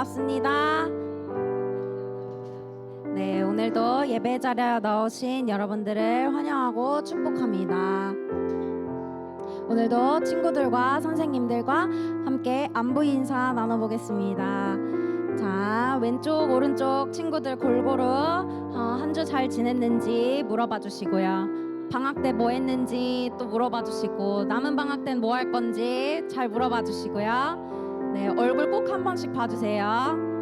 반갑습니다. 네, 오늘도 예배 자리에 나오신 여러분들을 환영하고 축복합니다. 오늘도 친구들과 선생님들과 함께 안부 인사 나눠보겠습니다. 자, 왼쪽 오른쪽 친구들 골고루 한 주 잘 지냈는지 물어봐 주시고요. 방학 때 뭐 했는지 또 물어봐 주시고, 남은 방학 때는 뭐 할 건지 잘 물어봐 주시고요. 네, 얼굴 꼭 한 번씩 봐주세요.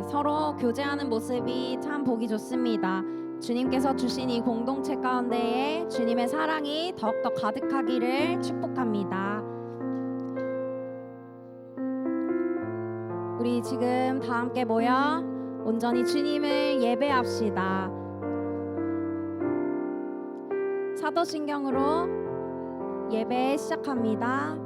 서로 교제하는 모습이 참 보기 좋습니다. 주님께서 주신 이 공동체 가운데에 주님의 사랑이 더욱더 가득하기를 축복합니다. 우리 지금 다 함께 모여 온전히 주님을 예배합시다. 사도신경으로 예배 시작합니다.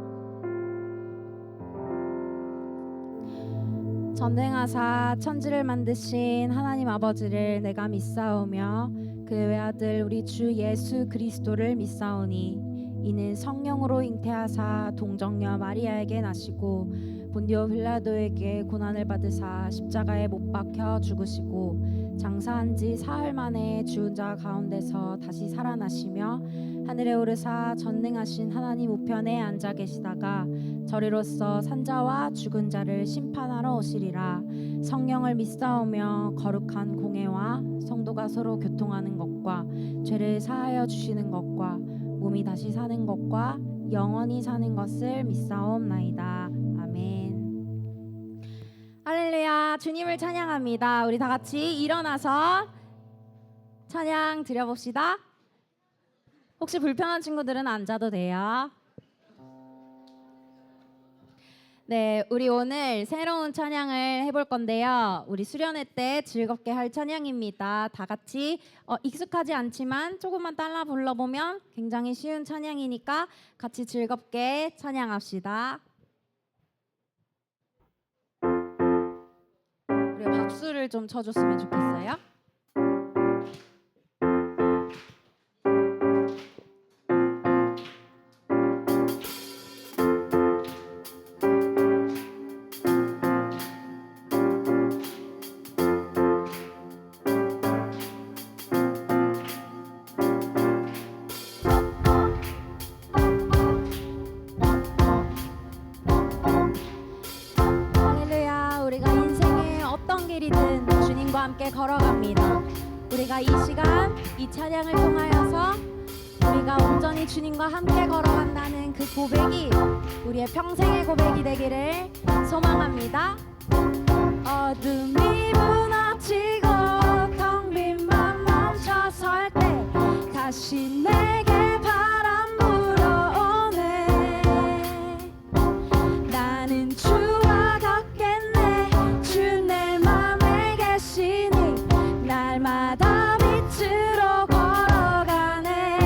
전능하사 천지를 만드신 하나님 아버지를 내가 믿사오며 그 외아들 우리 주 예수 그리스도를 믿사오니 이는 성령으로 잉태하사 동정녀 마리아에게 나시고 본디오 빌라도에게 고난을 받으사 십자가에 못 박혀 죽으시고 장사한 지 사흘 만에 죽은 자 가운데서 다시 살아나시며 하늘에 오르사 전능하신 하나님 우편에 앉아 계시다가 저리로서 산자와 죽은 자를 심판하러 오시리라. 성령을 믿사오며 거룩한 공회와 성도가 서로 교통하는 것과 죄를 사하여 주시는 것과 몸이 다시 사는 것과 영원히 사는 것을 믿사옵나이다. 아멘. 할렐루야. 주님을 찬양합니다. 우리 다 같이 일어나서 찬양 드려봅시다. 혹시 불편한 친구들은 앉아도 돼요. 네, 우리 오늘 새로운 찬양을 해볼 건데요. 우리 수련회 때 즐겁게 할 찬양입니다. 다 같이 익숙하지 않지만 조금만 따라 불러보면 굉장히 쉬운 찬양이니까 같이 즐겁게 찬양합시다. 우리 박수를 좀 쳐줬으면 좋겠어요. 주님과 함께 걸어갑니다. 우리가 이 시간 이 찬양을 통하여서 우리가 온전히 주님과 함께 걸어간다는 그 고백이 우리의 평생의 고백이 되기를 소망합니다. 어둠이 무너지고 텅 빈 맘 멈춰설 때 다시 내게 바람 불어오네. 나는 주와 걷겠네. 주 내 맘에 계시니 날마다 빛으로 걸어가네.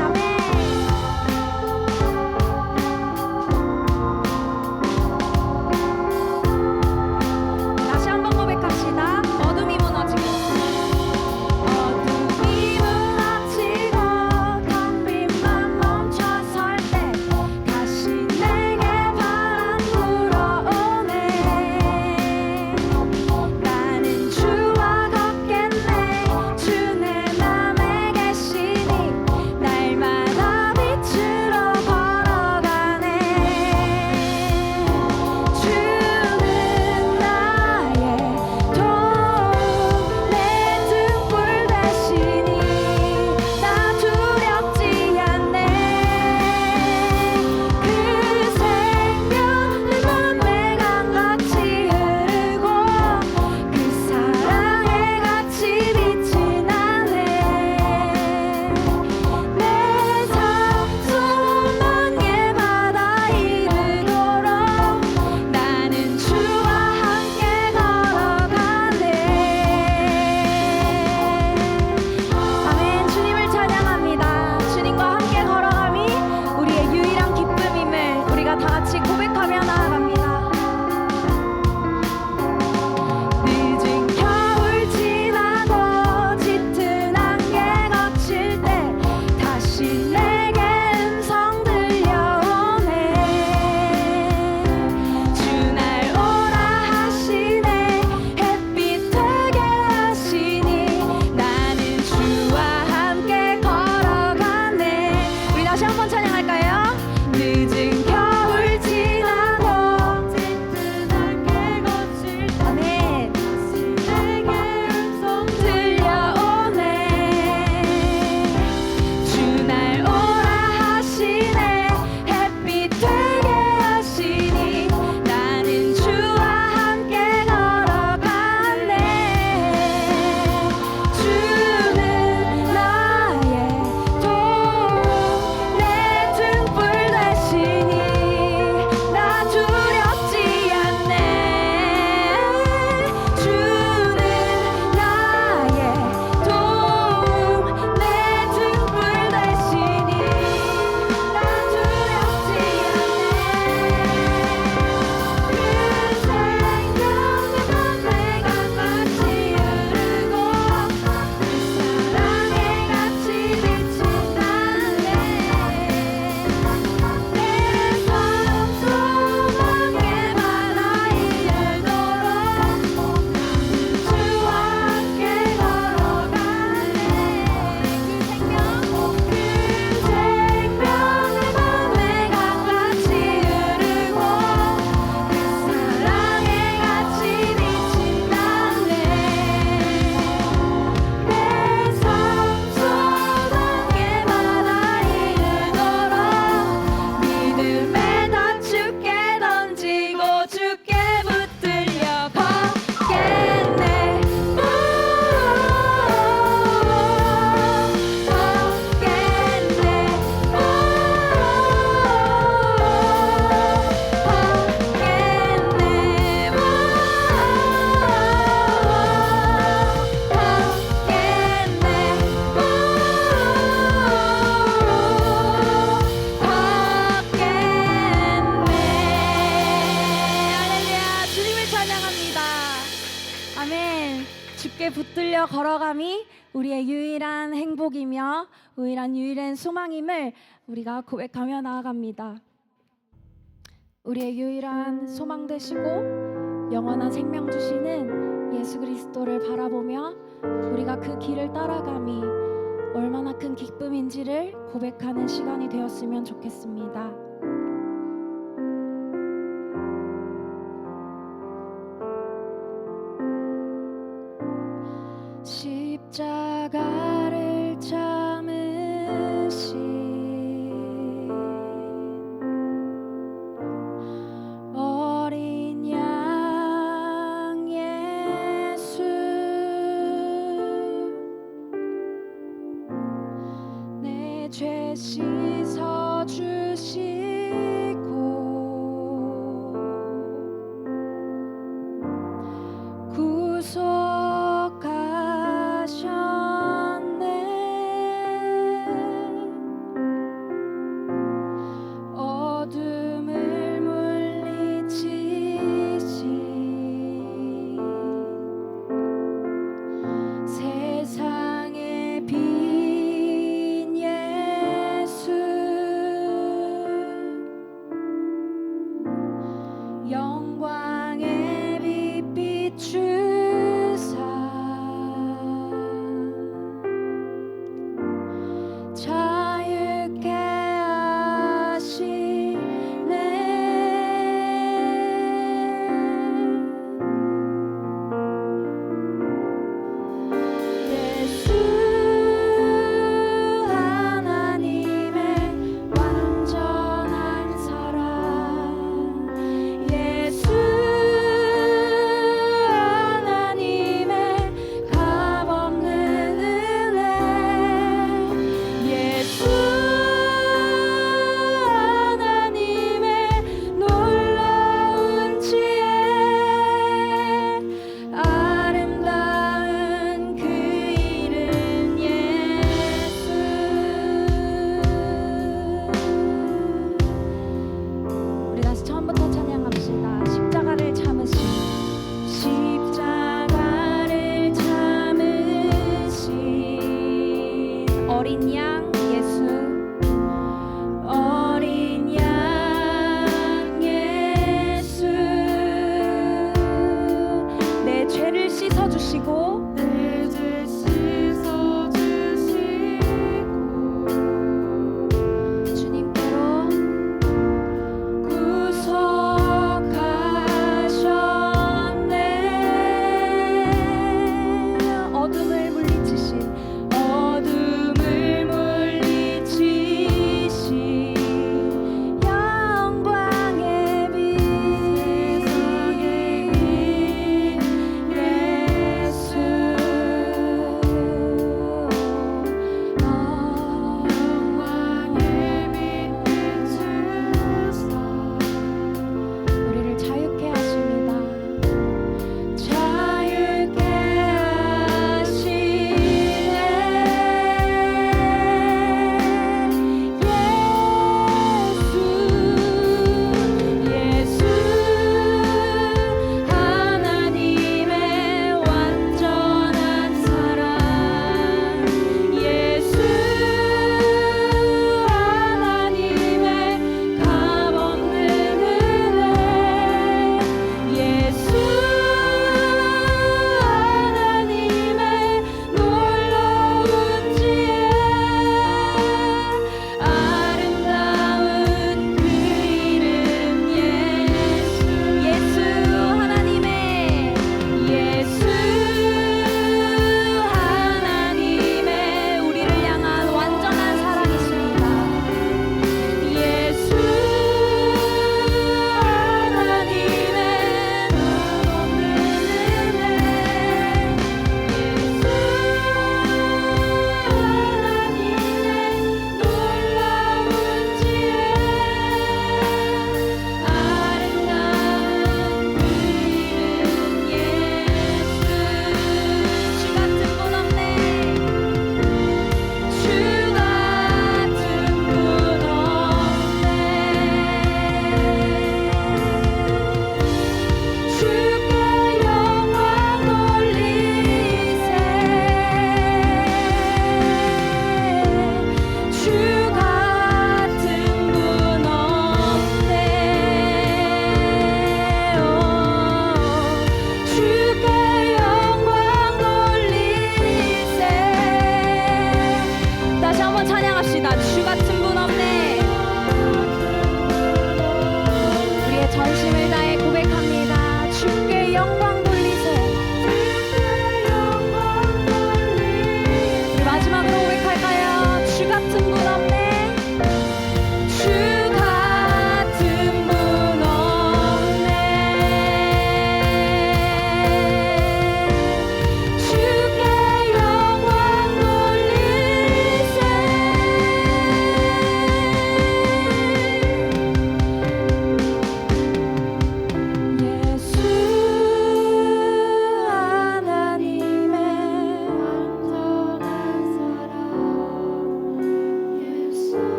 아멘. 다시 한번 고백합시다. 어둠이 무너지고 어둠이 무너지고 주께 붙들려 걸어감이 우리의 유일한 행복이며 유일한 소망임을 우리가 고백하며 나아갑니다. 우리의 유일한 소망 되시고 영원한 생명 주시는 예수 그리스도를 바라보며 우리가 그 길을 따라감이 얼마나 큰 기쁨인지를 고백하는 시간이 되었으면 좋겠습니다. 십자가를 참으신 어린 양 예수, 내 죄 씻어 주시고 어둠을 물리치신 세상의 빛 예수,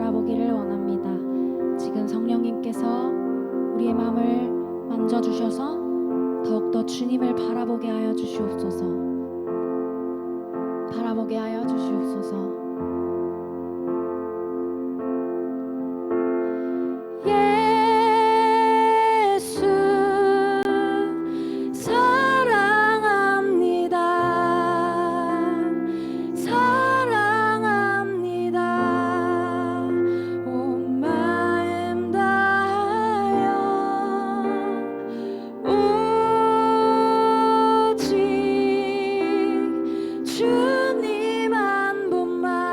바라보기를 원합니다. 지금 성령님께서 우리의 마음을 만져주셔서 더욱더 주님을 바라보게 하여 주시옵소서. 바라보게 하여 주시옵소서. 예수 사랑합니다. 사랑합니다. 온 마음 다하여 오직 주님 한 분만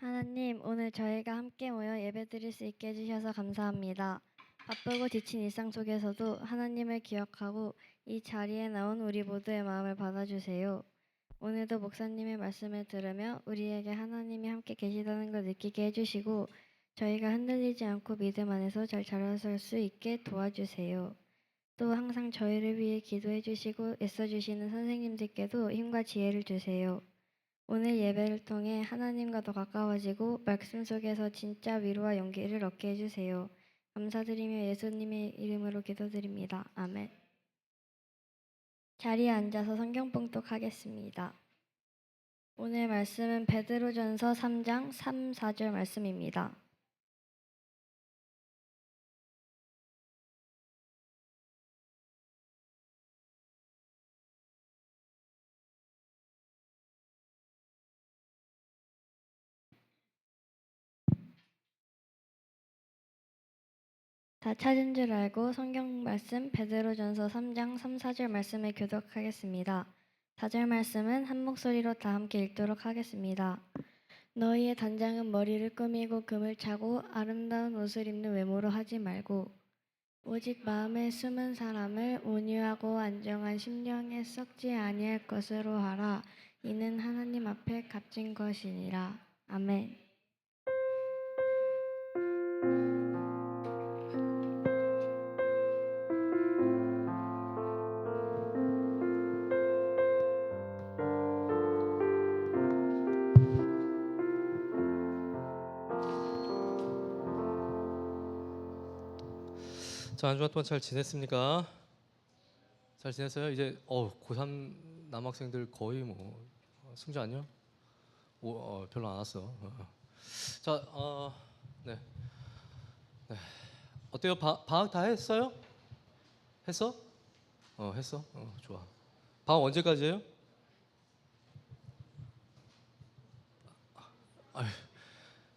하나님, 오늘 저희가 함께 모여 예배드릴 수 있게 해주셔서 감사합니다. 바쁘고 지친 일상 속에서도 하나님을 기억하고 이 자리에 나온 우리 모두의 마음을 받아주세요. 오늘도 목사님의 말씀을 들으며 우리에게 하나님이 함께 계시다는 걸 느끼게 해주시고 저희가 흔들리지 않고 믿음 안에서 잘 자라설 수 있게 도와주세요. 또 항상 저희를 위해 기도해 주시고 애써주시는 선생님들께도 힘과 지혜를 주세요. 오늘 예배를 통해 하나님과 더 가까워지고 말씀 속에서 진짜 위로와 용기를 얻게 해주세요. 감사드리며 예수님의 이름으로 기도드립니다. 아멘. 자리에 앉아서 성경 봉독하겠습니다. 오늘 말씀은 베드로전서 3장 3, 4절 말씀입니다. 다 찾은 줄 알고 성경 말씀 베드로전서 3장 3, 4절 말씀을 교독하겠습니다. 4절 말씀은 한 목소리로 다 함께 읽도록 하겠습니다. 너희의 단장은 머리를 꾸미고 금을 차고 아름다운 옷을 입는 외모로 하지 말고 오직 마음에 숨은 사람을 온유하고 안정한 심령에 썩지 아니할 것으로 하라. 이는 하나님 앞에 값진 것이니라. 아멘. 자, 한 주간 동안 잘 지냈습니까? 잘 지냈어요? 이제 고3 남학생들 거의 뭐 승자 안녕? 별로 안 왔어. 자, 네, 네. 어때요? 방학 다 했어요? 했어? 했어? 좋아. 방학 언제까지예요?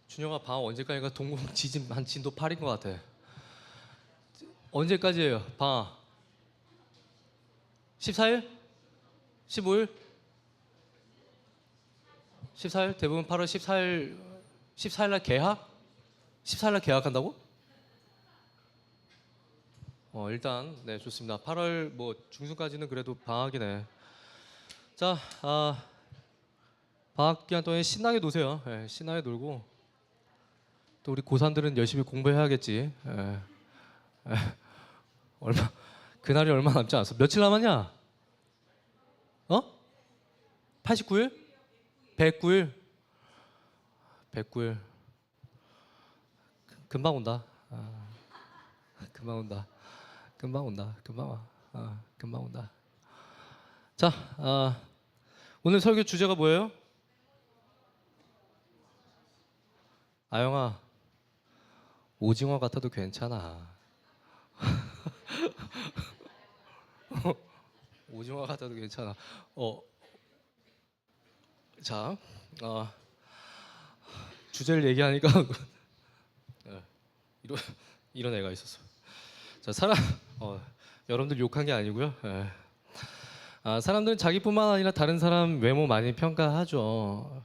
준영아, 방학 언제까지가 동공 지진 한 진도 8인 것 같아. 언제까지예요? 방학? 14일? 15일? 14일? 대부분 8월 14일 날 개학? 14일 날 개학한다고? 일단 네, 좋습니다. 8월 뭐 중순까지는 그래도 방학이네. 자, 방학 기간 동안 신나게 노세요. 예, 신나게 놀고 또 우리 고3들은 열심히 공부해야겠지. 예, 얼마 그날이 얼마 남지 않았어. 며칠 남았냐? 89일? 109일? 109일. 금방 온다. 금방 온다. 금방 온다. 금방 와. 금방 온다. 자, 오늘 설교 주제가 뭐예요? 아영아, 오징어 같아도 괜찮아. 오징어 같아도 괜찮아. 자, 주제를 얘기하니까 이런 이런 애가 있었어. 자, 여러분들 욕한 게 아니고요. 사람들은 자기뿐만 아니라 다른 사람 외모 많이 평가하죠.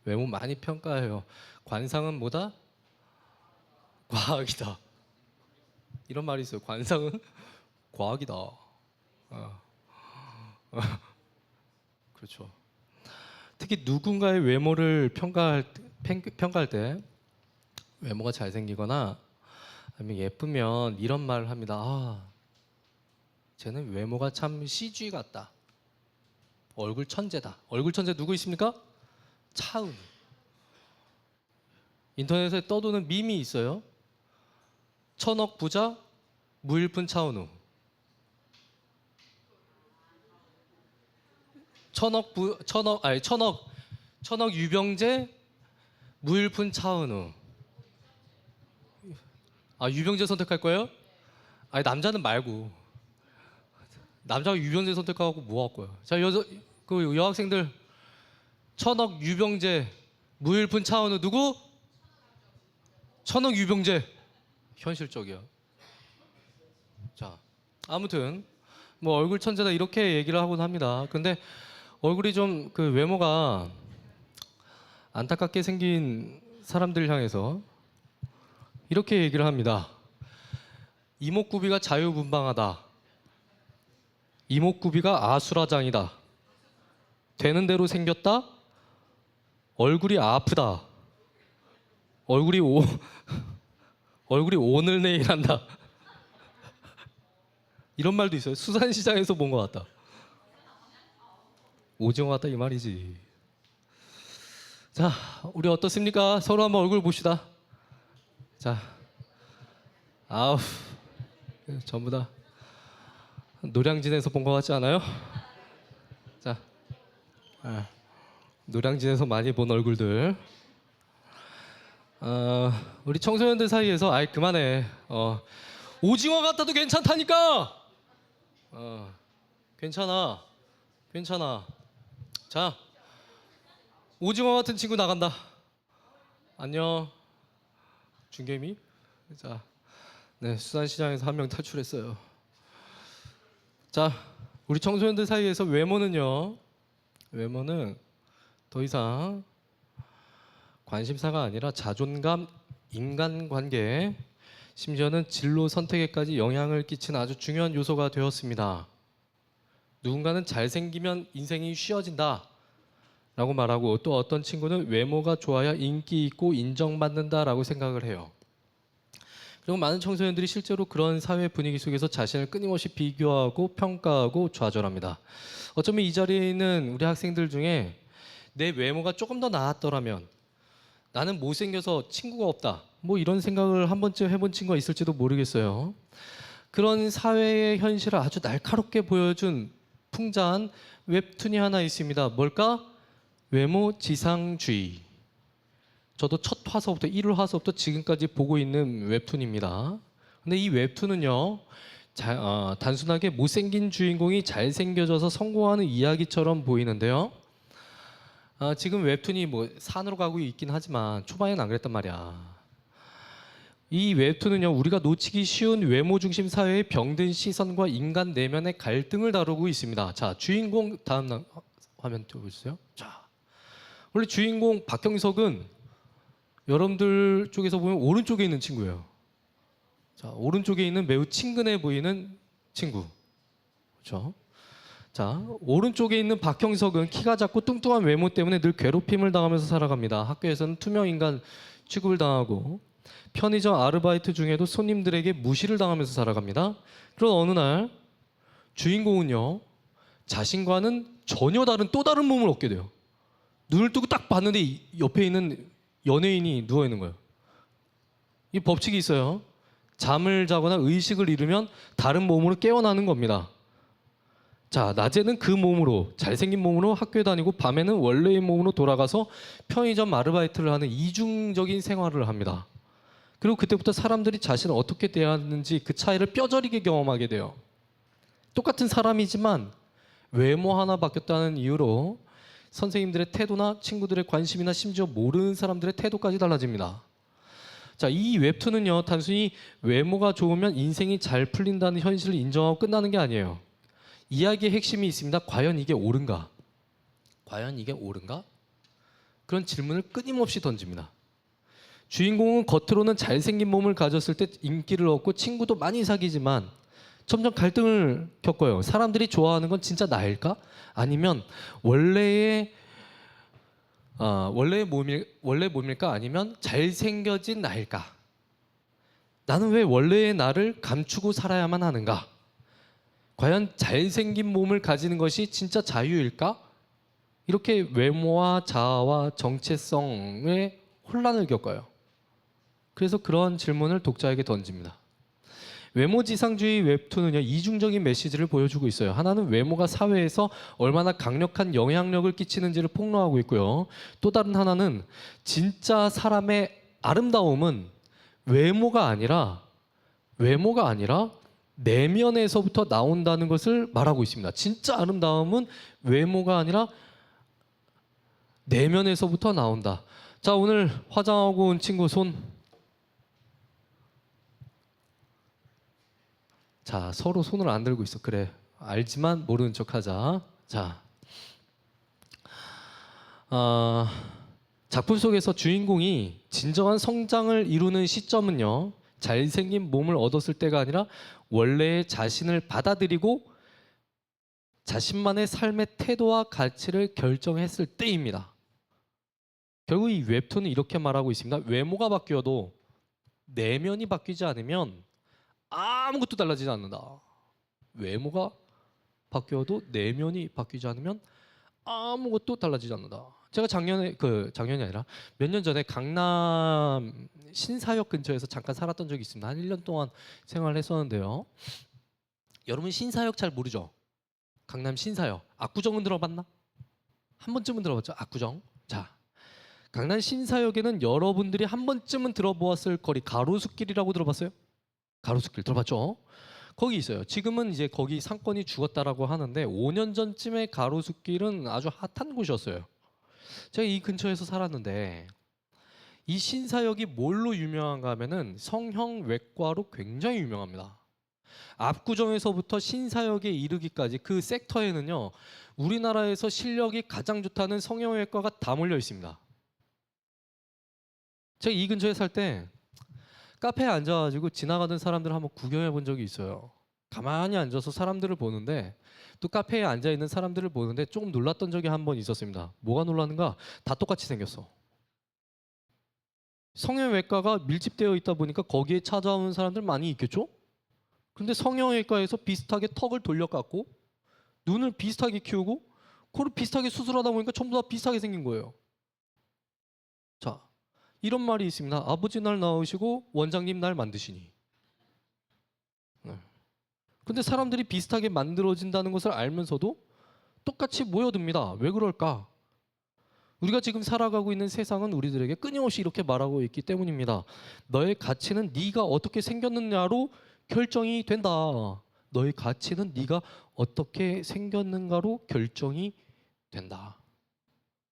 외모 많이 평가해요. 관상은 뭐다? 과학이다. 이런 말이 있어요. 관상은 과학이다. 그렇죠. 특히 누군가의 외모를 평가할 때 외모가 잘생기거나 아니면 예쁘면 이런 말을 합니다. 쟤는 외모가 참 CG 같다. 얼굴 천재다. 얼굴 천재 누구 있습니까? 차은우. 인터넷에 떠도는 밈이 있어요. 천억 부자 무일푼 차은우. 천억 유병재 무일푼 차은우. 유병재 선택할 거예요? 아니, 남자는 말고. 남자가 유병재 선택하고 뭐 할 거야? 자, 여학생들 천억 유병재 무일푼 차은우 누구? 천억 유병재. 현실적이야. 자, 아무튼 뭐 얼굴 천재다 이렇게 얘기를 하곤 합니다. 근데 얼굴이 좀 그 외모가 안타깝게 생긴 사람들 향해서 이렇게 얘기를 합니다. 이목구비가 자유분방하다. 이목구비가 아수라장이다. 되는 대로 생겼다. 얼굴이 아프다. 얼굴이 오늘 내일 한다. 이런 말도 있어요. 수산시장에서 본 것 같다. 오징어 같다 이 말이지. 자, 우리 어떻습니까? 서로 한번 얼굴 봅시다. 자, 아우, 전부 다 노량진에서 본 것 같지 않아요? 자, 노량진에서 많이 본 얼굴들. 우리 청소년들 사이에서 아이 그만해. 오징어 같아도 괜찮다니까. 괜찮아, 괜찮아. 자, 오징어 같은 친구 나간다. 안녕. 준개미. 자, 네, 수산시장에서 한 명 탈출했어요. 자, 우리 청소년들 사이에서 외모는요. 외모는 더 이상 관심사가 아니라 자존감, 인간관계, 심지어는 진로 선택에까지 영향을 끼치는 아주 중요한 요소가 되었습니다. 누군가는 잘생기면 인생이 쉬워진다 라고 말하고, 또 어떤 친구는 외모가 좋아야 인기 있고 인정받는다라고 생각을 해요. 그리고 많은 청소년들이 실제로 그런 사회 분위기 속에서 자신을 끊임없이 비교하고 평가하고 좌절합니다. 어쩌면 이 자리에 있는 우리 학생들 중에 내 외모가 조금 더 나았더라면, 나는 못생겨서 친구가 없다, 뭐 이런 생각을 한 번쯤 해본 친구가 있을지도 모르겠어요. 그런 사회의 현실을 아주 날카롭게 보여준 풍자한 웹툰이 하나 있습니다. 뭘까? 외모 지상주의. 저도 첫 화서부터 1월 화서부터 지금까지 보고 있는 웹툰입니다. 근데 이 웹툰은요, 단순하게 못생긴 주인공이 잘생겨져서 성공하는 이야기처럼 보이는데요. 지금 웹툰이 뭐 산으로 가고 있긴 하지만 초반에는 안 그랬단 말이야. 이 웹툰은요, 우리가 놓치기 쉬운 외모 중심 사회의 병든 시선과 인간 내면의 갈등을 다루고 있습니다. 자, 주인공 다음 화면 띄워주세요. 자, 원래 주인공 박형석은 여러분들 쪽에서 보면 오른쪽에 있는 친구예요. 자, 오른쪽에 있는 매우 친근해 보이는 친구. 그렇죠? 자, 오른쪽에 있는 박형석은 키가 작고 뚱뚱한 외모 때문에 늘 괴롭힘을 당하면서 살아갑니다. 학교에서는 투명 인간 취급을 당하고, 편의점 아르바이트 중에도 손님들에게 무시를 당하면서 살아갑니다. 그런 어느 날 주인공은요, 자신과는 전혀 다른 또 다른 몸을 얻게 돼요. 눈을 뜨고 딱 봤는데 옆에 있는 연예인이 누워 있는 거예요. 이 법칙이 있어요. 잠을 자거나 의식을 잃으면 다른 몸으로 깨어나는 겁니다. 자, 낮에는 그 몸으로, 잘생긴 몸으로 학교에 다니고, 밤에는 원래의 몸으로 돌아가서 편의점 아르바이트를 하는 이중적인 생활을 합니다. 그리고 그때부터 사람들이 자신을 어떻게 대하는지 그 차이를 뼈저리게 경험하게 돼요. 똑같은 사람이지만 외모 하나 바뀌었다는 이유로 선생님들의 태도나 친구들의 관심이나 심지어 모르는 사람들의 태도까지 달라집니다. 자, 이 웹툰은요, 단순히 외모가 좋으면 인생이 잘 풀린다는 현실을 인정하고 끝나는 게 아니에요. 이야기의 핵심이 있습니다. 과연 이게 옳은가? 과연 이게 옳은가? 그런 질문을 끊임없이 던집니다. 주인공은 겉으로는 잘생긴 몸을 가졌을 때 인기를 얻고 친구도 많이 사귀지만 점점 갈등을 겪어요. 사람들이 좋아하는 건 진짜 나일까? 아니면 원래 몸일까? 아니면 잘생겨진 나일까? 나는 왜 원래의 나를 감추고 살아야만 하는가? 과연 잘생긴 몸을 가지는 것이 진짜 자유일까? 이렇게 외모와 자아와 정체성의 혼란을 겪어요. 그래서 그런 질문을 독자에게 던집니다. 외모지상주의 웹툰은요, 이중적인 메시지를 보여주고 있어요. 하나는 외모가 사회에서 얼마나 강력한 영향력을 끼치는지를 폭로하고 있고요. 또 다른 하나는 진짜 사람의 아름다움은 외모가 아니라 내면에서부터 나온다는 것을 말하고 있습니다. 진짜 아름다움은 외모가 아니라 내면에서부터 나온다. 자, 오늘 화장하고 온 친구 손. 자, 서로 손을 안 들고 있어. 그래, 알지만 모르는 척하자. 자, 작품 속에서 주인공이 진정한 성장을 이루는 시점은요, 잘생긴 몸을 얻었을 때가 아니라 원래의 자신을 받아들이고 자신만의 삶의 태도와 가치를 결정했을 때입니다. 결국 이 웹툰은 이렇게 말하고 있습니다. 외모가 바뀌어도 내면이 바뀌지 않으면 아무것도 달라지지 않는다. 외모가 바뀌어도 내면이 바뀌지 않으면 아무것도 달라지지 않는다. 제가 작년이 아니라 몇 년 전에 강남 신사역 근처에서 잠깐 살았던 적이 있습니다. 한 1년 동안 생활을 했었는데요. 여러분 신사역 잘 모르죠? 강남 신사역. 압구정은 들어봤나? 한 번쯤은 들어봤죠? 압구정. 자, 강남 신사역에는 여러분들이 한 번쯤은 들어보았을 거리 가로수길이라고 들어봤어요? 가로수길 들어봤죠? 거기 있어요. 지금은 이제 거기 상권이 죽었다라고 하는데 5년 전쯤에 가로수길은 아주 핫한 곳이었어요. 제가 이 근처에서 살았는데 이 신사역이 뭘로 유명한가 하면은 성형 외과로 굉장히 유명합니다. 압구정에서부터 신사역에 이르기까지 그 섹터에는요, 우리나라에서 실력이 가장 좋다는 성형외과가 다 몰려 있습니다. 제가 이 근처에 살 때 카페에 앉아가지고 지나가던 사람들을 한번 구경해 본 적이 있어요. 가만히 앉아서 사람들을 보는데, 또 카페에 앉아 있는 사람들을 보는데 조금 놀랐던 적이 한 번 있었습니다. 뭐가 놀랐는가? 다 똑같이 생겼어. 성형외과가 밀집되어 있다 보니까 거기에 찾아오는 사람들 많이 있겠죠? 근데 성형외과에서 비슷하게 턱을 돌려깎고 눈을 비슷하게 키우고 코를 비슷하게 수술하다 보니까 전부 다 비슷하게 생긴 거예요. 자, 이런 말이 있습니다. 아버지 날 낳으시고 원장님 날 만드시니. 네. 근데 사람들이 비슷하게 만들어진다는 것을 알면서도 똑같이 모여듭니다. 왜 그럴까? 우리가 지금 살아가고 있는 세상은 우리들에게 끊임없이 이렇게 말하고 있기 때문입니다. 너의 가치는 네가 어떻게 생겼느냐로 결정이 된다. 너의 가치는 네가 어떻게 생겼는가로 결정이 된다.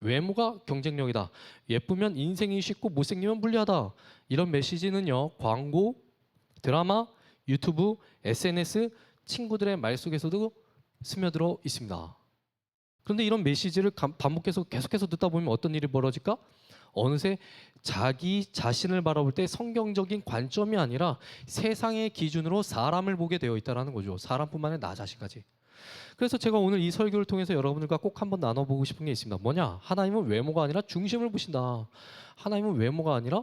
외모가 경쟁력이다. 예쁘면 인생이 쉽고 못생기면 불리하다. 이런 메시지는요, 광고, 드라마, 유튜브, SNS, 친구들의 말 속에서도 스며들어 있습니다. 그런데 이런 메시지를 반복해서 계속해서 듣다 보면 어떤 일이 벌어질까? 어느새 자기 자신을 바라볼 때 성경적인 관점이 아니라 세상의 기준으로 사람을 보게 되어 있다는 거죠. 사람뿐만 아니라 나 자신까지. 그래서 제가 오늘 이 설교를 통해서 여러분들과 꼭 한번 나눠보고 싶은 게 있습니다. 뭐냐? 하나님은 외모가 아니라 중심을 보신다. 하나님은 외모가 아니라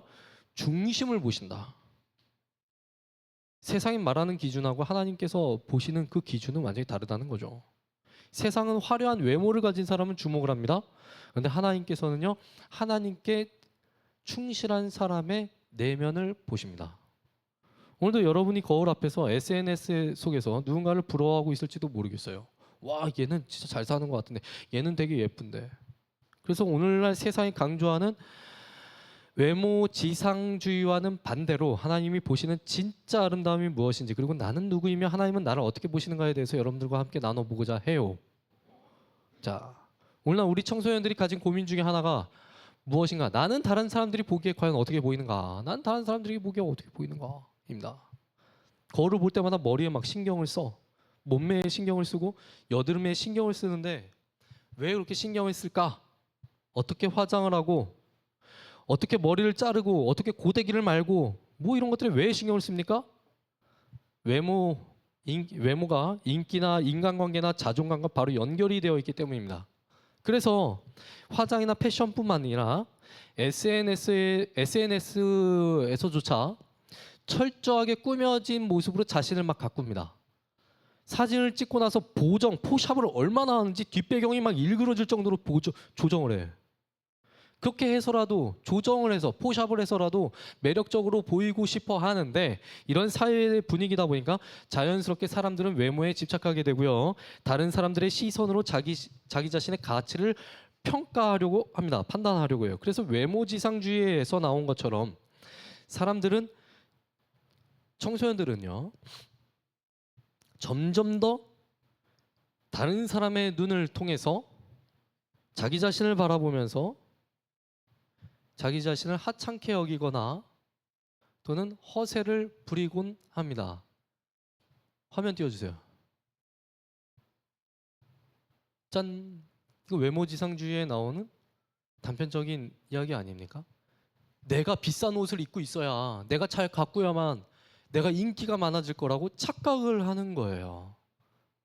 중심을 보신다. 세상이 말하는 기준하고 하나님께서 보시는 그 기준은 완전히 다르다는 거죠. 세상은 화려한 외모를 가진 사람은 주목을 합니다. 그런데 하나님께서는요, 하나님께 충실한 사람의 내면을 보십니다. 오늘도 여러분이 거울 앞에서 SNS 속에서 누군가를 부러워하고 있을지도 모르겠어요. 와, 얘는 진짜 잘 사는 것 같은데, 얘는 되게 예쁜데. 그래서 오늘날 세상이 강조하는 외모 지상주의와는 반대로 하나님이 보시는 진짜 아름다움이 무엇인지, 그리고 나는 누구이며 하나님은 나를 어떻게 보시는가에 대해서 여러분들과 함께 나눠보고자 해요. 자, 오늘날 우리 청소년들이 가진 고민 중에 하나가 무엇인가? 나는 다른 사람들이 보기에 과연 어떻게 보이는가? 난 다른 사람들이 보기에 어떻게 보이는가? 입니다. 거울을 볼 때마다 머리에 막 신경을 써. 몸매에 신경을 쓰고 여드름에 신경을 쓰는데 왜 그렇게 신경을 쓸까? 어떻게 화장을 하고 어떻게 머리를 자르고 어떻게 고데기를 말고 뭐 이런 것들에 왜 신경을 씁니까? 외모가 인기나 인간관계나 자존감과 바로 연결이 되어 있기 때문입니다. 그래서 화장이나 패션뿐만 아니라 SNS에서조차 철저하게 꾸며진 모습으로 자신을 막 가꿉니다. 사진을 찍고 나서 포샵을 얼마나 하는지 뒷배경이 막 일그러질 정도로 조정을 해. 그렇게 해서라도 조정을 해서 포샵을 해서라도 매력적으로 보이고 싶어 하는데, 이런 사회의 분위기다 보니까 자연스럽게 사람들은 외모에 집착하게 되고요. 다른 사람들의 시선으로 자기 자신의 가치를 평가하려고 합니다. 판단하려고 해요. 그래서 외모지상주의에서 나온 것처럼 청소년들은요, 점점 더 다른 사람의 눈을 통해서 자기 자신을 바라보면서 자기 자신을 하찮게 여기거나 또는 허세를 부리곤 합니다. 화면 띄워주세요. 짠! 이거 외모지상주의에 나오는 단편적인 이야기 아닙니까? 내가 비싼 옷을 입고 있어야, 내가 잘 가꾸야만 내가 인기가 많아질 거라고 착각을 하는 거예요.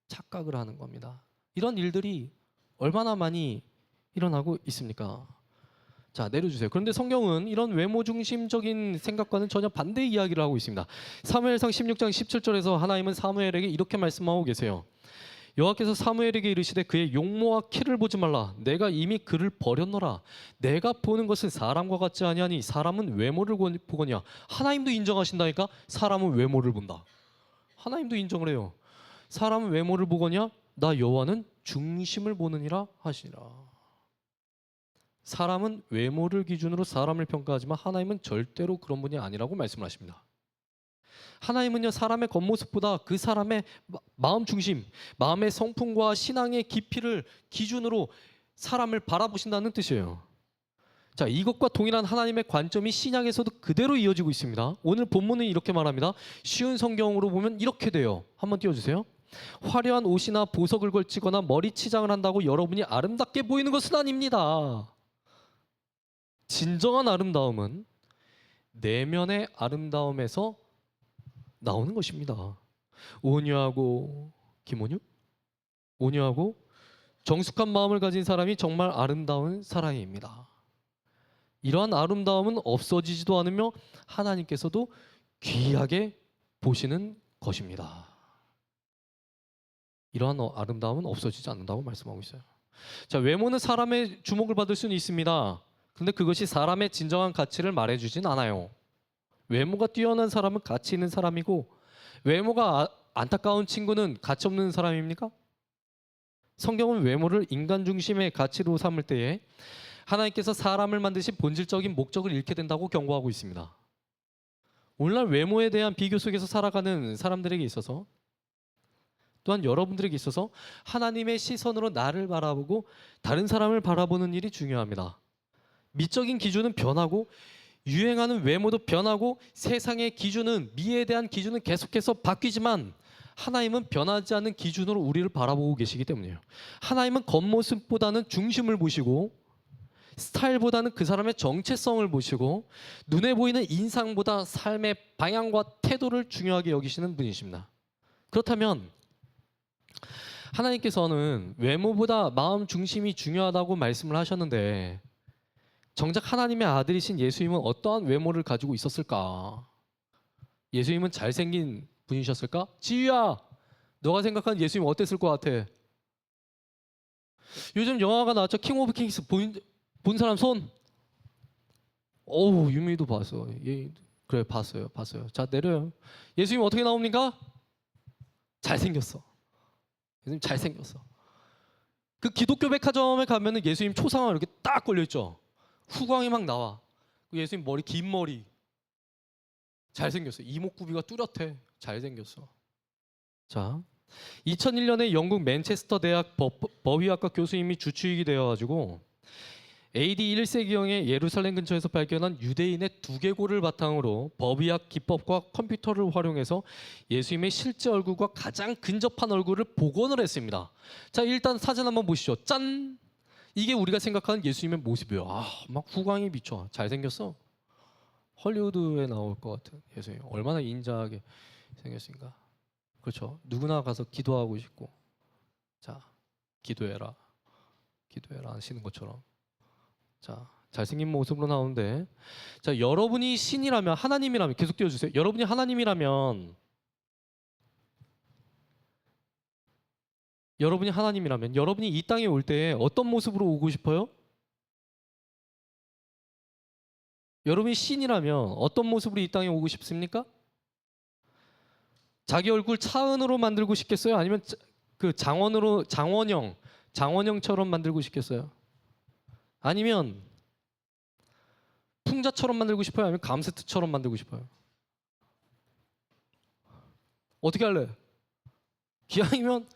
착각을 하는 겁니다. 이런 일들이 얼마나 많이 일어나고 있습니까? 자, 내려주세요. 그런데 성경은 이런 외모 중심적인 생각과는 전혀 반대의 이야기를 하고 있습니다. 사무엘상 16장 17절에서 하나님은 사무엘에게 이렇게 말씀하고 계세요. 여호와께서 사무엘에게 이르시되 그의 용모와 키를 보지 말라. 내가 이미 그를 버렸노라. 내가 보는 것은 사람과 같지 아니하니 사람은 외모를 보거니와. 하나님도 인정하신다니까. 사람은 외모를 본다. 하나님도 인정을 해요. 사람은 외모를 보거니와 나 여호와는 중심을 보느니라 하시니라. 사람은 외모를 기준으로 사람을 평가하지만 하나님은 절대로 그런 분이 아니라고 말씀을 하십니다. 하나님은요, 사람의 겉모습보다 그 사람의 마음 중심, 마음의 성품과 신앙의 깊이를 기준으로 사람을 바라보신다는 뜻이에요. 자, 이것과 동일한 하나님의 관점이 신약에서도 그대로 이어지고 있습니다. 오늘 본문은 이렇게 말합니다. 쉬운 성경으로 보면 이렇게 돼요. 한번 띄워주세요. 화려한 옷이나 보석을 걸치거나 머리 치장을 한다고 여러분이 아름답게 보이는 것은 아닙니다. 진정한 아름다움은 내면의 아름다움에서 나오는 것입니다. 온유하고 김온유? 온유하고 정숙한 마음을 가진 사람이 정말 아름다운 사람입니다. 이러한 아름다움은 없어지지도 않으며 하나님께서도 귀하게 보시는 것입니다. 이러한 아름다움은 없어지지 않는다고 말씀하고 있어요. 자, 외모는 사람의 주목을 받을 수는 있습니다. 근데 그것이 사람의 진정한 가치를 말해주진 않아요. 외모가 뛰어난 사람은 가치 있는 사람이고, 외모가 안타까운 친구는 가치 없는 사람입니까? 성경은 외모를 인간 중심의 가치로 삼을 때에 하나님께서 사람을 만드신 본질적인 목적을 잃게 된다고 경고하고 있습니다. 오늘날 외모에 대한 비교 속에서 살아가는 사람들에게 있어서, 또한 여러분들에게 있어서 하나님의 시선으로 나를 바라보고 다른 사람을 바라보는 일이 중요합니다. 미적인 기준은 변하고 유행하는 외모도 변하고 세상의 기준은, 미에 대한 기준은 계속해서 바뀌지만 하나님은 변하지 않는 기준으로 우리를 바라보고 계시기 때문이에요. 하나님은 겉모습보다는 중심을 보시고 스타일보다는 그 사람의 정체성을 보시고 눈에 보이는 인상보다 삶의 방향과 태도를 중요하게 여기시는 분이십니다. 그렇다면 하나님께서는 외모보다 마음 중심이 중요하다고 말씀을 하셨는데 정작 하나님의 아들이신 예수님은 어떠한 외모를 가지고 있었을까? 예수님은 잘생긴 분이셨을까? 지유야, 너가 생각하는 예수님 어땠을 것 같아? 요즘 영화가 나왔죠. 킹 오브 킹스 본 사람 손? 어우, 유미도 봤어. 그래, 봤어요. 자, 내려요. 예수님 어떻게 나옵니까? 잘생겼어. 예수님 잘생겼어. 그 기독교 백화점에 가면은 예수님 초상화 이렇게 딱 걸려 있죠. 후광이 막 나와. 예수님 머리, 긴 머리. 잘생겼어. 이목구비가 뚜렷해. 잘생겼어. 자, 2001년에 영국 맨체스터 대학 법의학과 교수님이 주치의가 되어가지고 AD 1세기경에 예루살렘 근처에서 발견한 유대인의 두개골을 바탕으로 법의학 기법과 컴퓨터를 활용해서 예수님의 실제 얼굴과 가장 근접한 얼굴을 복원을 했습니다. 자, 일단 사진 한번 보시죠. 짠! 이게 우리가 생각하는 예수님의 모습이에요. 아, 막 후광이 비쳐. 잘생겼어. 헐리우드에 나올 것 같은 예수님. 얼마나 인자하게 생겼습니까? 그렇죠. 누구나 가서 기도하고 싶고, 자, 기도해라 하시는 것처럼. 자, 잘생긴 모습으로 나오는데, 자, 여러분이 신이라면, 하나님이라면, 계속 띄워주세요. 여러분이 하나님이라면 여러분이 이 땅에 올 때 어떤 모습으로 오고 싶어요? 여러분이 신이라면 어떤 모습으로 이 땅에 오고 싶습니까? 자기 얼굴 차은으로 만들고 싶겠어요? 아니면 그 장원영처럼 만들고 싶겠어요? 아니면 풍자처럼 만들고 싶어요? 아니면 감세트처럼 만들고 싶어요? 어떻게 할래? 기왕이면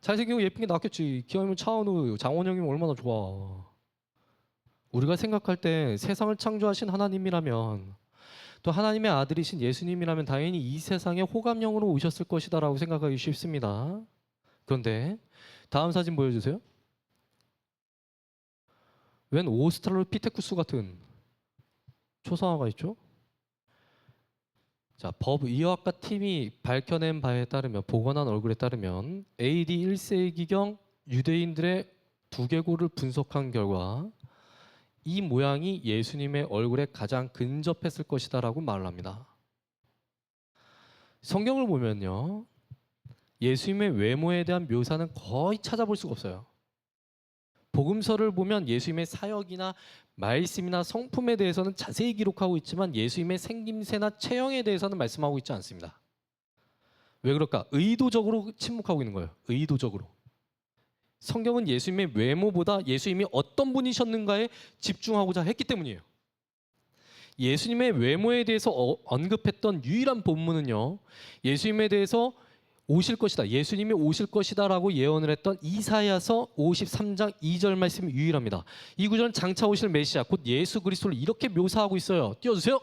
잘생기고 예쁜 게 낫겠지. 기왕이면 차은우, 장원영이면 얼마나 좋아. 우리가 생각할 때 세상을 창조하신 하나님이라면, 또 하나님의 아들이신 예수님이라면 당연히 이 세상에 호감형으로 오셨을 것이다 라고 생각하기 쉽습니다. 그런데 다음 사진 보여주세요. 웬 오스트랄로피테쿠스 같은 초상화가 있죠? 자, 법의학과 팀이 밝혀낸 바에 따르면, 복원한 얼굴에 따르면 AD 1세기경 유대인들의 두개골을 분석한 결과 이 모양이 예수님의 얼굴에 가장 근접했을 것이다라고 말을 합니다. 성경을 보면요, 예수님의 외모에 대한 묘사는 거의 찾아볼 수가 없어요. 복음서를 보면 예수님의 사역이나 말씀이나 성품에 대해서는 자세히 기록하고 있지만 예수님의 생김새나 체형에 대해서는 말씀하고 있지 않습니다. 왜 그럴까? 의도적으로 침묵하고 있는 거예요. 의도적으로. 성경은 예수님의 외모보다 예수님이 어떤 분이셨는가에 집중하고자 했기 때문이에요. 예수님의 외모에 대해서 언급했던 유일한 본문은요, 예수님에 대해서 오실 것이다, 예수님이 오실 것이다 라고 예언을 했던 이사야서 53장 2절 말씀이 유일합니다. 이 구절은 장차 오실 메시아 곧 예수 그리스도를 이렇게 묘사하고 있어요. 띄워주세요.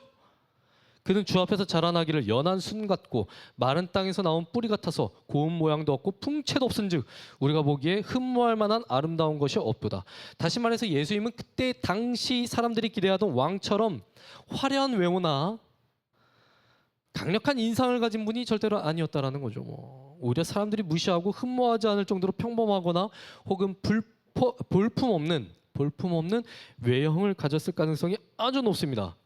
그는 주 앞에서 자라나기를 연한 순 같고 마른 땅에서 나온 뿌리 같아서 고운 모양도 없고 풍채도 없은즉 우리가 보기에 흠모할 만한 아름다운 것이 없도다. 다시 말해서 예수님은 그때 당시 사람들이 기대하던 왕처럼 화려한 외모나 강력한 인상을 가진 분이 절대로 아니었다라는 거죠. 오히려 사람들이 무시하고 흠모하지 않을 정도로 평범하거나 혹은 볼품 없는 외형을 가졌을 가능성이 아주 높습니다.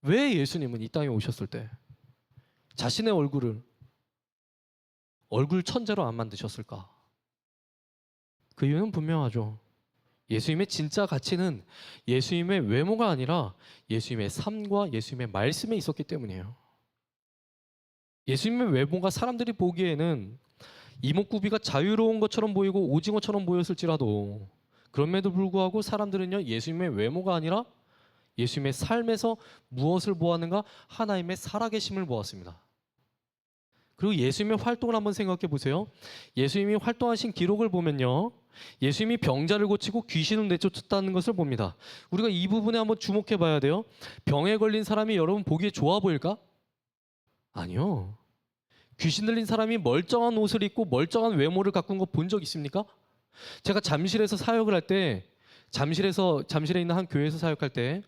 왜 예수님은 이 땅에 오셨을 때 자신의 얼굴 천재로 안 만드셨을까? 그 이유는 분명하죠. 예수님의 진짜 가치는 예수님의 외모가 아니라 예수님의 삶과 예수님의 말씀에 있었기 때문이에요. 예수님의 외모가 사람들이 보기에는 이목구비가 자유로운 것처럼 보이고 오징어처럼 보였을지라도 그럼에도 불구하고 사람들은요, 예수님의 외모가 아니라 예수님의 삶에서 무엇을 보았는가? 하나님의 살아계심을 보았습니다. 그리고 예수님의 활동을 한번 생각해 보세요. 예수님이 활동하신 기록을 보면요, 예수님이 병자를 고치고 귀신을 내쫓았다는 것을 봅니다. 우리가 이 부분에 한번 주목해 봐야 돼요. 병에 걸린 사람이 여러분 보기에 좋아 보일까? 아니요. 귀신 들린 사람이 멀쩡한 옷을 입고 멀쩡한 외모를 가꾼 거 본 적 있습니까? 제가 잠실에서 사역을 할 때, 잠실에 있는 한 교회에서 사역할 때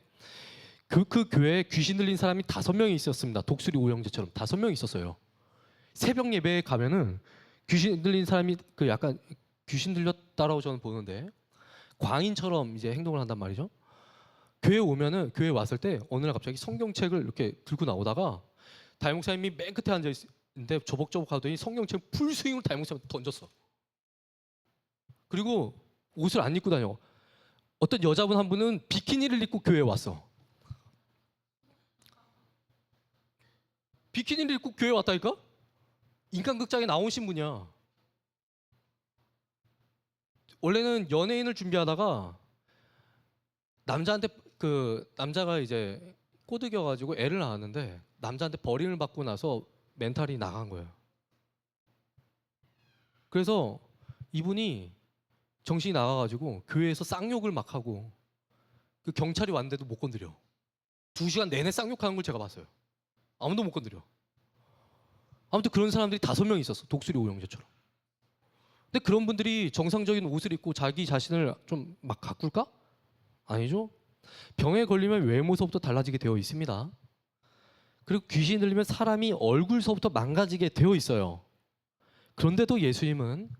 그 교회에 귀신 들린 사람이 5명이 있었습니다. 독수리 오형제처럼 5명이 있었어요. 새벽 예배에 가면은 귀신 들린 사람이 약간 귀신 들렸다라고 저는 보는데 광인처럼 이제 행동을 한단 말이죠. 교회 왔을 때 어느 날 갑자기 성경책을 이렇게 들고 나오다가 담임 목사님이 맨 끝에 앉아 있는데 조벅조벅 하더니 성경책 풀스윙을 담임 목사님한테 던졌어. 그리고 옷을 안 입고 다녀. 어떤 여자분 한 분은 비키니를 입고 교회에 왔어. 비키니를 입고 교회에 왔다니까? 인간극장에 나오신 분이야. 원래는 연예인을 준비하다가 남자가 이제 꼬드겨가지고 애를 낳았는데 남자한테 버림을 받고 나서 멘탈이 나간 거예요. 그래서 이분이 정신이 나가가지고 교회에서 쌍욕을 막 하고 그 경찰이 왔는데도 못 건드려. 2시간 내내 쌍욕하는 걸 제가 봤어요. 아무도 못 건드려. 아무튼 그런 사람들이 5명 있었어. 독수리 오형제처럼. 근데 그런 분들이 정상적인 옷을 입고 자기 자신을 좀 막 가꿀까? 아니죠. 병에 걸리면 외모서부터 달라지게 되어 있습니다. 그리고 귀신 들리면 사람이 얼굴서부터 망가지게 되어 있어요. 그런데도 예수님은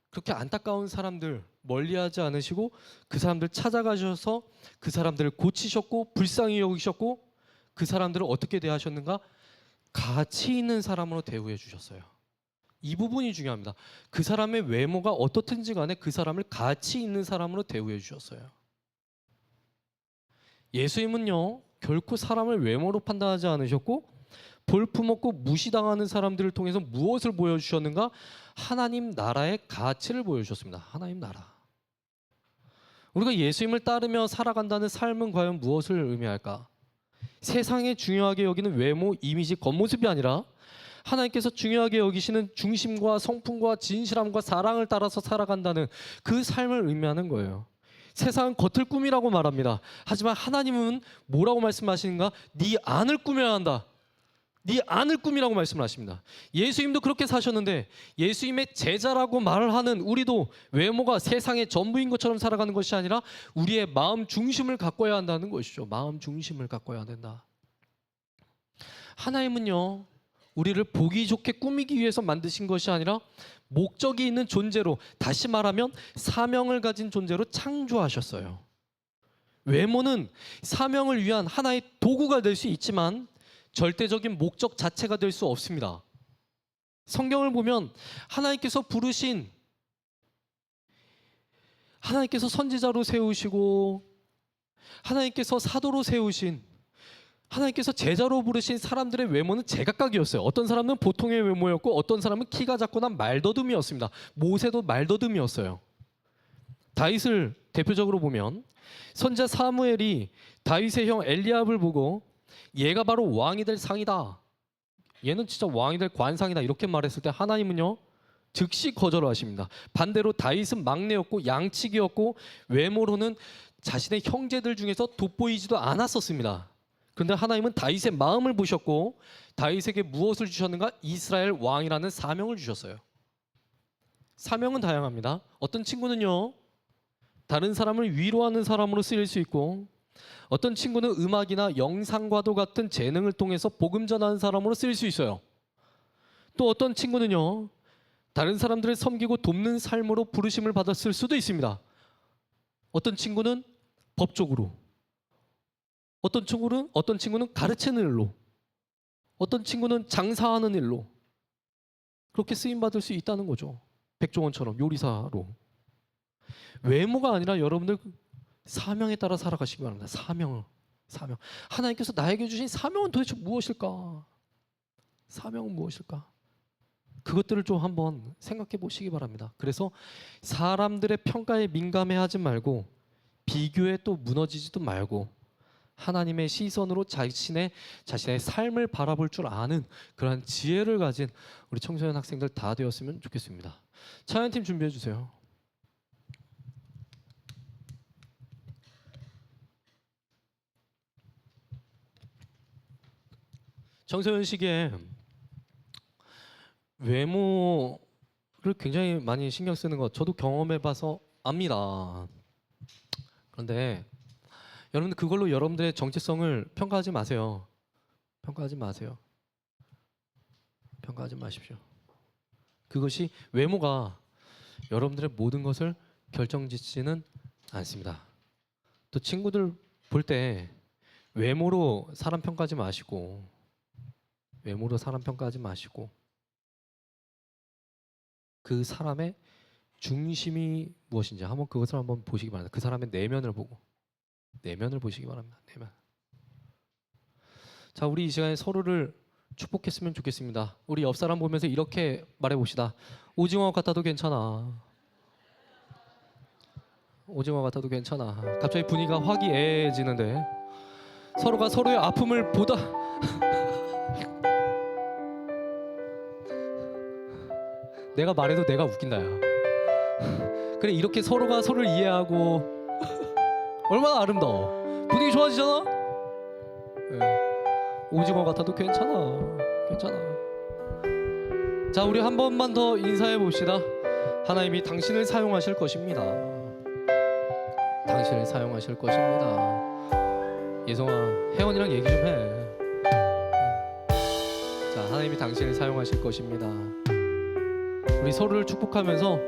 그렇게 안타까운 사람들 멀리하지 않으시고 그 사람들 찾아가셔서 그 사람들을 고치셨고 불쌍히 여기셨고 그 사람들을 어떻게 대하셨는가? 가치 있는 사람으로 대우해 주셨어요. 이 부분이 중요합니다. 그 사람의 외모가 어떻든지 간에 그 사람을 가치 있는 사람으로 대우해 주셨어요. 예수님은요, 결코 사람을 외모로 판단하지 않으셨고 볼품없고 무시당하는 사람들을 통해서 무엇을 보여주셨는가? 하나님 나라의 가치를 보여주셨습니다. 하나님 나라. 우리가 예수님을 따르며 살아간다는 삶은 과연 무엇을 의미할까? 세상에 중요하게 여기는 외모, 이미지, 겉모습이 아니라 하나님께서 중요하게 여기시는 중심과 성품과 진실함과 사랑을 따라서 살아간다는 그 삶을 의미하는 거예요. 세상은 겉을 꾸미라고 말합니다. 하지만 하나님은 뭐라고 말씀하시는가? 네 안을 꾸며야 한다. 네 안을 꾸미라고 말씀을 하십니다. 예수님도 그렇게 사셨는데 예수님의 제자라고 말을 하는 우리도 외모가 세상의 전부인 것처럼 살아가는 것이 아니라 우리의 마음 중심을 가꿔야 한다는 것이죠. 마음 중심을 가꿔야 된다. 하나님은요, 우리를 보기 좋게 꾸미기 위해서 만드신 것이 아니라 목적이 있는 존재로, 다시 말하면 사명을 가진 존재로 창조하셨어요. 외모는 사명을 위한 하나의 도구가 될 수 있지만 절대적인 목적 자체가 될 수 없습니다. 성경을 보면 하나님께서 선지자로 세우시고 하나님께서 사도로 세우신, 하나님께서 제자로 부르신 사람들의 외모는 제각각이었어요. 어떤 사람은 보통의 외모였고 어떤 사람은 키가 작거나 말더듬이었습니다. 모세도 말더듬이었어요. 다윗을 대표적으로 보면 선지자 사무엘이 다윗의 형 엘리압을 보고 얘가 바로 왕이 될 상이다, 얘는 진짜 왕이 될 관상이다, 이렇게 말했을 때 하나님은요 즉시 거절하십니다. 반대로 다윗은 막내였고 양치기였고 외모로는 자신의 형제들 중에서 돋보이지도 않았었습니다. 그런데 하나님은 다윗의 마음을 보셨고 다윗에게 무엇을 주셨는가? 이스라엘 왕이라는 사명을 주셨어요. 사명은 다양합니다. 어떤 친구는요 다른 사람을 위로하는 사람으로 쓰일 수 있고, 어떤 친구는 음악이나 영상과도 같은 재능을 통해서 복음 전하는 사람으로 쓰일 수 있어요. 또 어떤 친구는요 다른 사람들을 섬기고 돕는 삶으로 부르심을 받았을 수도 있습니다. 어떤 친구는 법적으로, 어떤 친구는 가르치는 일로, 어떤 친구는 장사하는 일로 그렇게 쓰임 받을 수 있다는 거죠. 백종원처럼 요리사로. 외모가 아니라 여러분들 사명에 따라 살아가시기 바랍니다. 사명. 하나님께서 나에게 주신 사명은 도대체 무엇일까? 사명은 무엇일까? 그것들을 좀 한번 생각해 보시기 바랍니다. 그래서 사람들의 평가에 민감해하지 말고, 비교에 또 무너지지도 말고, 하나님의 시선으로 자신의 삶을 바라볼 줄 아는 그러한 지혜를 가진 우리 청소년 학생들 다 되었으면 좋겠습니다. 찬양팀 준비해 주세요. 청소년 시기에 외모를 굉장히 많이 신경 쓰는 것 저도 경험해 봐서 압니다. 그런데 여러분들 그걸로 여러분들의 정체성을 평가하지 마세요. 평가하지 마십시오. 그것이, 외모가 여러분들의 모든 것을 결정짓지는 않습니다. 또 친구들 볼 때 외모로 사람 평가하지 마시고, 그 사람의 중심이 무엇인지 한번 그것을 한번 보시기 바랍니다. 그 사람의 내면을 보시기 바랍니다. 내면. 자, 우리 이 시간에 서로를 축복했으면 좋겠습니다. 우리 옆 사람 보면서 이렇게 말해 봅시다. 오징어 같아도 괜찮아. 갑자기 분위기가 화기애애해지는데 서로가 서로의 아픔을 보다 내가 말해도 내가 웃긴다 야. 그래, 이렇게 서로가 서로를 이해하고 얼마나 아름다워. 분위기 좋아지잖아. 오징어 같아도 괜찮아. 자, 우리 한 번만 더 인사해 봅시다. 하나님이 당신을 사용하실 것입니다. 예성아, 혜원이랑 얘기 좀 해. 자, 하나님이 당신을 사용하실 것입니다. 우리 서로를 축복하면서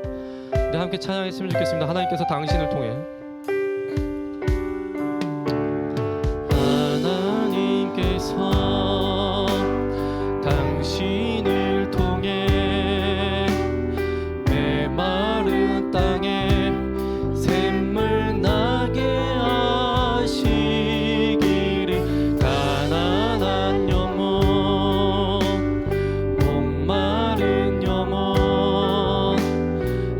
우리 함께 찬양했으면 좋겠습니다. 하나님께서 당신을 통해, 하나님께서 당신을 통해 메마른 땅에 샘물 나게 하시기를, 가난한 영혼, 목마른 영혼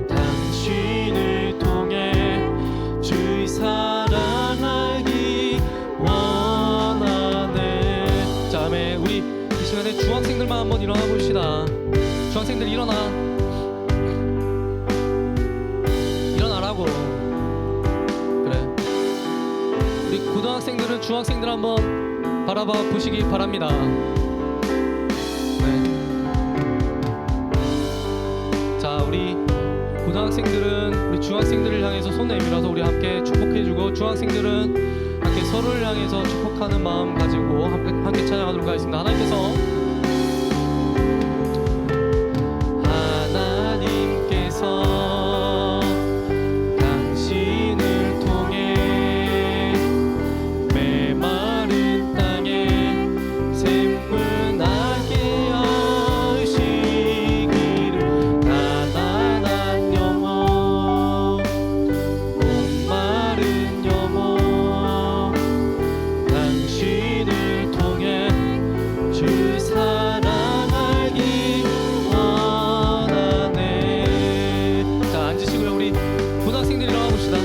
당신을 통해 주의 사랑하기 원하네. 자, 아멘. 우리 이 시간에 중학생들만 한번 일어나 봅시다. 중학생들 일어나라고. 그래. 우리 고등학생들은 중학생들 한번 바라봐 보시기 바랍니다. 고등학생들은 우리 중학생들을 향해서 손 내밀어서 우리 함께 축복해주고, 중학생들은 함께 서로를 향해서 축복하는 마음 가지고 함께 찬양하도록 하겠습니다. 하나님께서 당신을 통해 메마른 땅에 샘물 나게 하시기를, 가난한 영혼 목마른 영혼 당신을 통해 주 사랑하기 원하네. 자, 앉으시고요. 우리 고등학생들 일어나 봅시다.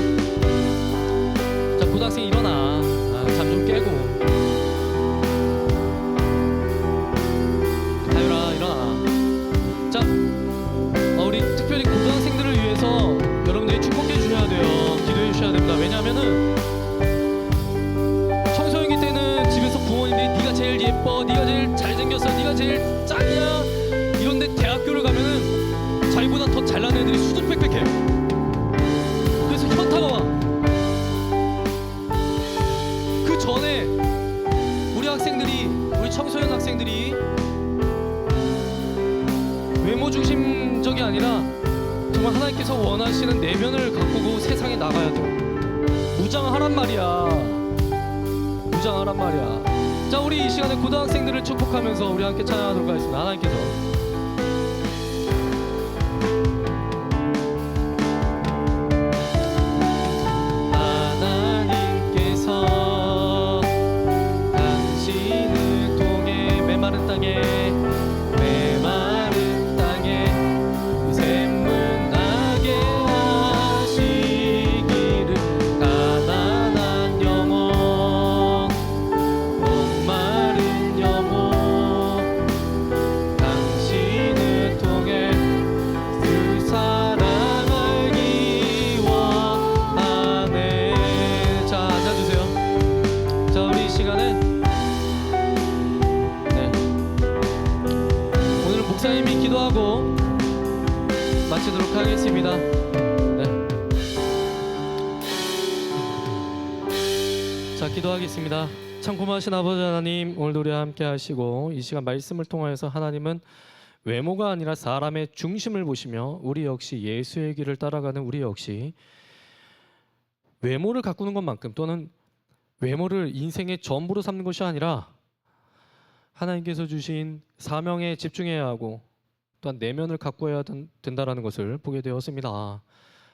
자, 고등학생 일어나. 잠 좀 깨고. 다율아 일어나. 자, 우리 특별히 고등학생들을 위해서 여러분들이 축복해 주셔야 돼요. 기도해 주셔야 됩니다. 왜냐하면은 청소년기 때는 집에서 부모님들이 네가 제일 예뻐, 네가 제일 잘생겼어, 네가 제일 짱이야 이런데, 대학교를 가면은 자기보다 더 잘난 애들이 수두룩빽빽해. 그래서 현타가 와. 그 전에 우리 학생들이, 우리 청소년 학생들이 외모 중심적이 아니라 정말 하나님께서 원하시는 내면을 가꾸고 세상에 나가야 돼요. 무장하란 말이야. 무장하란 말이야. 자, 우리 이 시간에 고등학생들을 축복하면서 우리 함께 찬양하도록 하겠습니다. 하나님께서 당신을 통해 메마른 땅에 샘물 나게 하시기를, 가난한 영혼 목마른 영혼 당신을 통해 주 사랑하기 원하네. 자, 앉아주세요. 자, 우리 이 시간에 오늘은 목사님이 기도하고 마치도록 하겠습니다. 네. 자, 기도하겠습니다. 참 고마우신 아버지 하나님, 오늘도 우리와 함께 하시고 이 시간 말씀을 통하여서 하나님은 외모가 아니라 사람의 중심을 보시며, 우리 역시 예수의 길을 따라가는 우리 역시 외모를 가꾸는 것만큼, 또는 외모를 인생의 전부로 삼는 것이 아니라 하나님께서 주신 사명에 집중해야 하고 또한 내면을 가꾸어야 된다라는 것을 보게 되었습니다.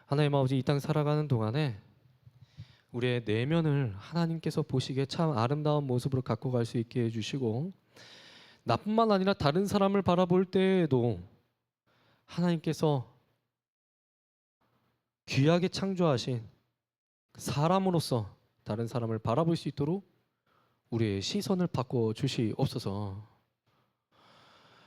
하나님 아버지, 이 땅 살아가는 동안에 우리의 내면을 하나님께서 보시기에 참 아름다운 모습으로 갖고 갈 수 있게 해주시고, 나뿐만 아니라 다른 사람을 바라볼 때에도 하나님께서 귀하게 창조하신 사람으로서 다른 사람을 바라볼 수 있도록 우리의 시선을 바꿔 주시옵소서.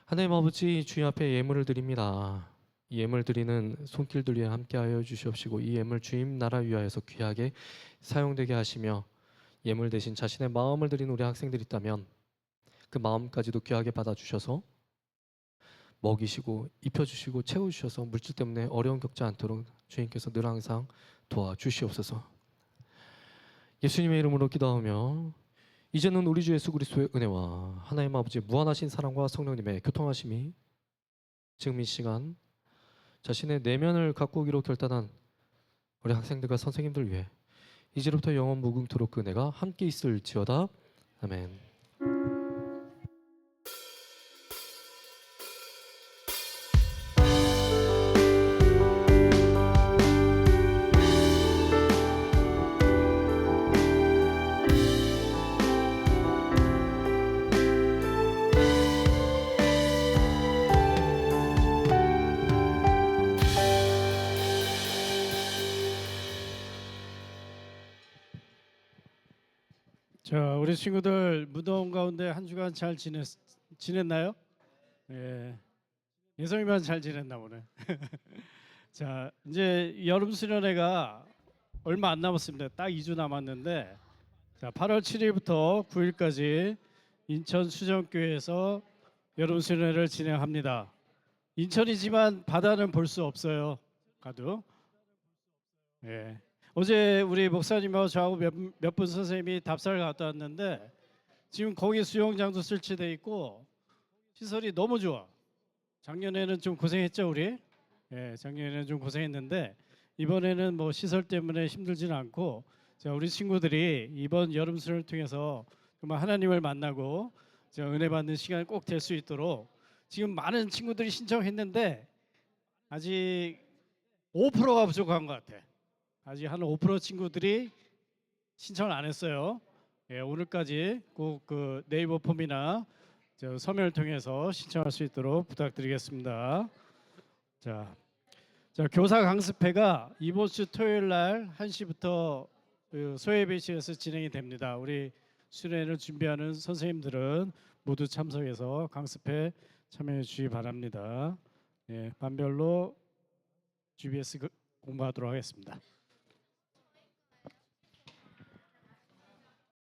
하나님 아버지, 주님 앞에 예물을 드립니다. 이 예물 드리는 손길들 위에 함께하여 주시옵시고, 이 예물 주님 나라 위하여서 귀하게 사용되게 하시며, 예물 대신 자신의 마음을 드린 우리 학생들이 있다면 그 마음까지도 귀하게 받아주셔서 먹이시고 입혀주시고 채워주셔서 물질 때문에 어려움 겪지 않도록 주님께서 늘 항상 도와주시옵소서. 예수님의 이름으로 기도하며, 이제는 우리 주 예수 그리스도의 은혜와 하나님 아버지의 무한하신 사랑과 성령님의 교통하심이 지금 이 시간 자신의 내면을 가꾸기로 결단한 우리 학생들과 선생님들 위해 이제부터 영원 무궁토록 그 은혜가 함께 있을지어다. 아멘. 자, 우리 친구들 무더운 가운데 한 주간 잘 지냈나요? 예, 예성이만 잘 지냈나 보네. 자, 이제 여름 수련회가 얼마 안 남았습니다. 딱 2주 남았는데, 자, 8월 7일부터 9일까지 인천 수정교회에서 여름 수련회를 진행합니다. 인천이지만 바다는 볼 수 없어요. 가도. 예. 어제 우리 목사님하고 저하고 몇 분 선생님이 답사를 갔다 왔는데 지금 거기 수영장도 설치돼 있고 시설이 너무 좋아. 작년에는 좀 고생했죠 우리. 예, 작년에는 좀 고생했는데 이번에는 뭐 시설 때문에 힘들지는 않고 자, 우리 친구들이 이번 여름 수련을 통해서 정말 하나님을 만나고 자, 은혜 받는 시간이 꼭 될 수 있도록 지금 많은 친구들이 신청했는데 아직 5%가 부족한 것 같아. 아직 한 5% 친구들이 신청을 안 했어요. 예, 오늘까지 꼭 그 네이버 폼이나 저 서면을 통해서 신청할 수 있도록 부탁드리겠습니다. 자, 교사 강습회가 이번 주 토요일 날 1시부터 그 소예배실에서 진행이 됩니다. 우리 수련회를 준비하는 선생님들은 모두 참석해서 강습회 참여해 주시기 바랍니다. 예, 반별로 GBS 공부하도록 하겠습니다.